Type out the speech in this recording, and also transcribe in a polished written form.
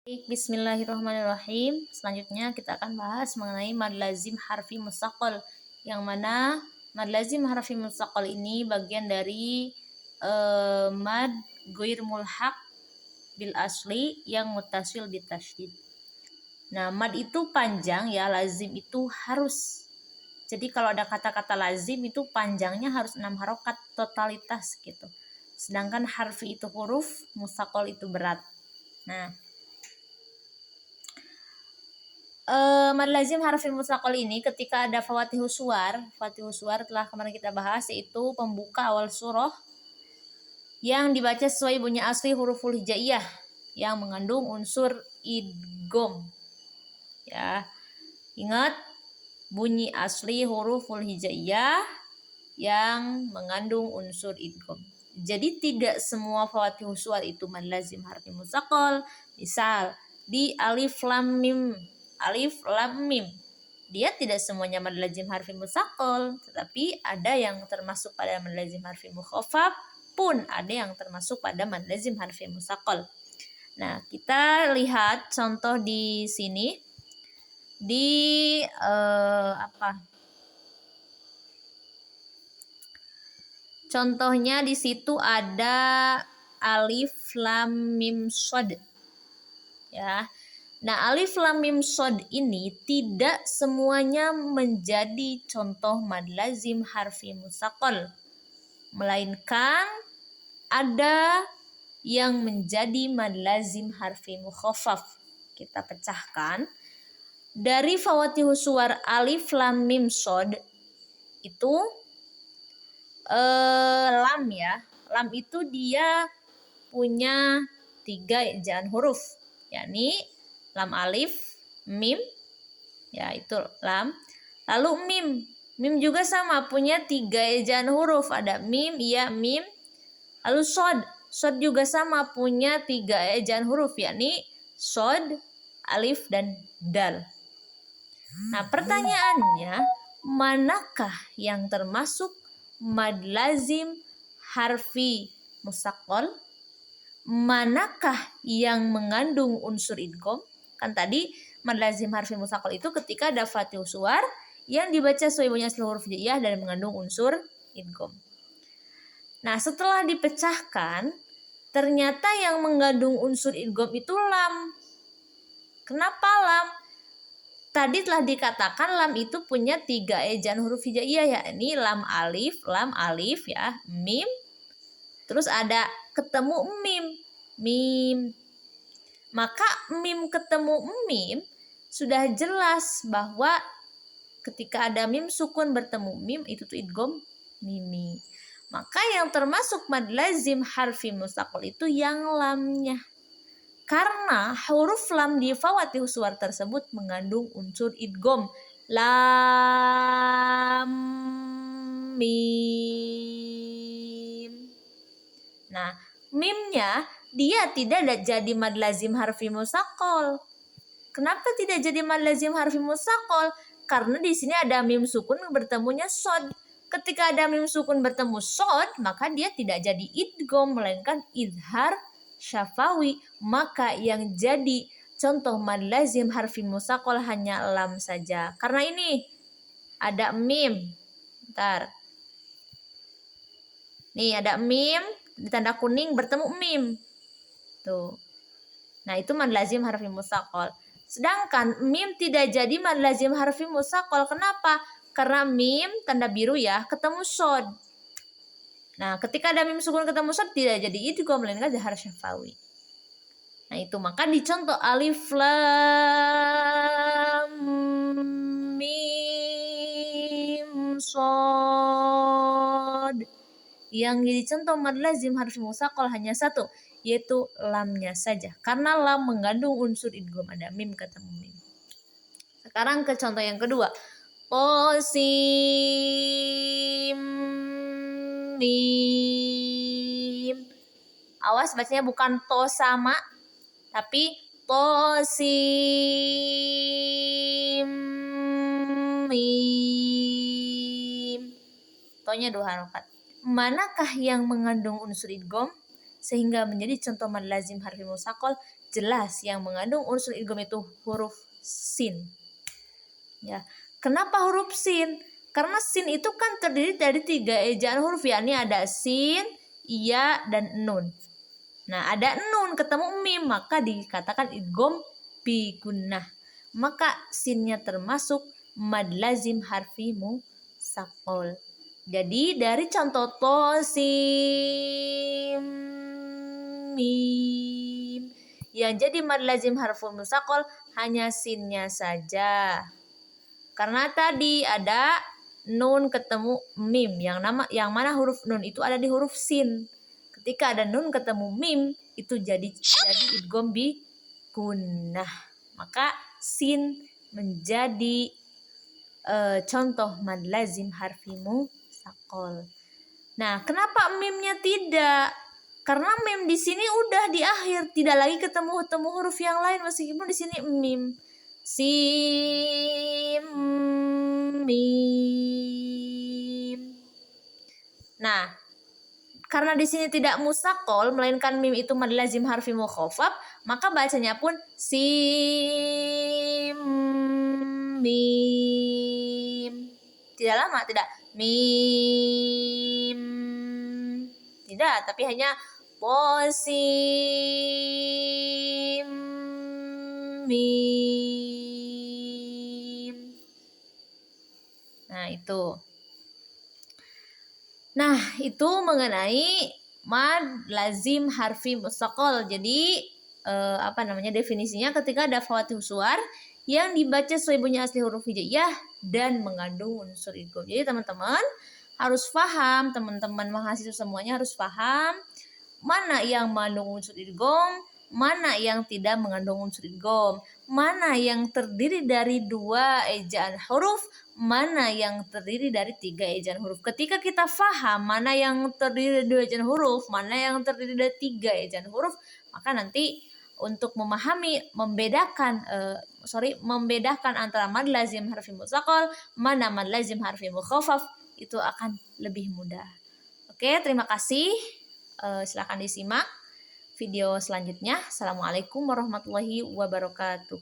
Baik, bismillahirrahmanirrahim. Selanjutnya kita akan bahas mengenai mad lazim harfi mustaqal. Yang mana mad lazim harfi mustaqal ini bagian dari mad ghair mulhaq bil asli yang muttasil bitasydid. Nah, mad itu panjang ya, lazim itu harus. Jadi kalau ada kata-kata lazim itu panjangnya harus 6 harokat totalitas gitu. Sedangkan harfi itu huruf, mustaqal itu berat. Nah, mad lazim harfi mustaqal ini ketika ada fawatihus suwar telah kemarin kita bahas, yaitu pembuka awal surah yang dibaca sesuai bunyi asli huruful hijaiyah yang mengandung unsur idgham. Ya, ingat bunyi asli huruful hijaiyah yang mengandung unsur idgham. Jadi tidak semua fawatihus suwar itu mad lazim harfi mustaqal. Misal di alif lam mim, dia tidak semuanya mad lazim harfi mustaqal, tetapi ada yang termasuk pada mad lazim harfi mukhaffaf, pun ada yang termasuk pada mad lazim harfi mustaqal. Nah, kita lihat contoh di sini di contohnya di situ ada alif lam mim shad. Ya. Nah, alif lam mim shad ini tidak semuanya menjadi contoh mad lazim harfi mustaqal, melainkan ada yang menjadi mad lazim harfi mukhaffaf. Kita pecahkan. Dari fawatihus suwar alif lam mim shad itu lam ya. Lam itu dia punya 3 ejaan huruf, yakni lam alif, mim, ya itu lam. Lalu mim. Mim juga sama, punya 3 ejaan huruf, ada mim, ya, mim. Lalu shad. Shad juga sama, punya 3 ejaan huruf, yakni shad, alif, dan dal. Nah, pertanyaannya, manakah yang termasuk mad lazim harfi mustaqal? Manakah yang mengandung unsur idgham? Kan tadi mad lazim harfi mustaqal itu ketika ada fatihus suwar yang dibaca sesuai bunyi asli huruf hijaiyah dan mengandung unsur idgham. Nah, setelah dipecahkan, ternyata yang mengandung unsur idgham itu lam. Kenapa lam? Tadi telah dikatakan lam itu punya 3 ejaan huruf hijaiyah, yakni lam alif ya, mim, terus ada ketemu mim. Maka mim ketemu mim sudah jelas bahwa ketika ada mim sukun bertemu mim itu tuh idgham mimi. Maka yang termasuk mad lazim harfi mustaqal itu yang lamnya. Karena huruf lam di fawatihus suwar tersebut mengandung unsur idgham. Lam mim. Nah, mimnya dia tidak jadi mad lazim harfi mustaqal. Kenapa tidak jadi mad lazim harfi mustaqal? Karena di sini ada mim sukun bertemunya shad. Ketika ada mim sukun bertemu shad, maka dia tidak jadi idgham melainkan idhar syafawi. Maka yang jadi contoh mad lazim harfi mustaqal hanya lam saja. Karena ini ada mim. Bentar. Nih ada mim, di tanda kuning bertemu mim. Tuh. Nah, itu mad lazim harfi mustaqal. Sedangkan mim tidak jadi mad lazim harfi mustaqal. Kenapa? Karena mim tanda biru ya, ketemu shad. Nah, ketika ada mim sukun ketemu shad tidak jadi idgham melainkan idhar syafawi. Nah, itu maka dicontoh alif lam mim shad. Yang jadi contoh mad lazim harfi mustaqal hanya satu, yaitu lamnya saja. Karena lam mengandung unsur idgham, ada mim ketemu mim. Sekarang ke contoh yang kedua. Qasim mim. Awas bacanya bukan to sama, tapi qasim mim. To-nya 2 harokat. Manakah yang mengandung unsur idgham sehingga menjadi contoh mad lazim harfi mustaqal? jelas yang mengandung unsur idgham itu huruf sin. Ya, kenapa huruf sin? Karena sin itu kan terdiri dari 3 ejaan huruf, yakni ada sin, ya, dan nun. Nah, ada nun ketemu mim, maka dikatakan idgham bi gunnah. Maka sinnya termasuk mad lazim harfi musaqqal. Jadi dari contoh to, sim, mim, yang jadi mad lazim harfi musaqqal hanya sinnya saja. Karena tadi ada nun ketemu mim, yang mana huruf nun itu ada di huruf sin. Ketika ada nun ketemu mim itu jadi idgham bi gunnah. Maka sin menjadi contoh mad lazim harfi musaqqal. Nah, kenapa mimnya tidak? Karena mim di sini udah di akhir, tidak lagi ketemu huruf yang lain meskipun di sini mim. Sim, mim. Nah, karena di sini tidak musaqqal melainkan mim itu mad lazim harfi mukhaffaf, maka bacanya pun sim, mim. Tidak lama, tidak mim. Tidak, tapi hanya posim, mim. Nah, itu. Nah, itu mengenai mad lazim harfi musaqqal. Jadi definisinya ketika ada fawaatih suwar yang dibaca sesuai bunyi asli huruf hijaiyah dan mengandung unsur idgham. Jadi teman-teman harus paham, teman-teman mahasiswa semuanya harus paham mana yang mengandung unsur idgham, mana yang tidak mengandung unsur idgham, mana yang terdiri dari 2 ejaan huruf, mana yang terdiri dari 3 ejaan huruf. Ketika kita paham mana yang terdiri dari 2 ejaan huruf, mana yang terdiri dari 3 ejaan huruf, maka nanti untuk membedakan antara mad lazim harfi musaqqal, mana mad lazim harfi mukhaffaf, itu akan lebih mudah. Oke, terima kasih. Silakan disimak video selanjutnya. Assalamualaikum warahmatullahi wabarakatuh.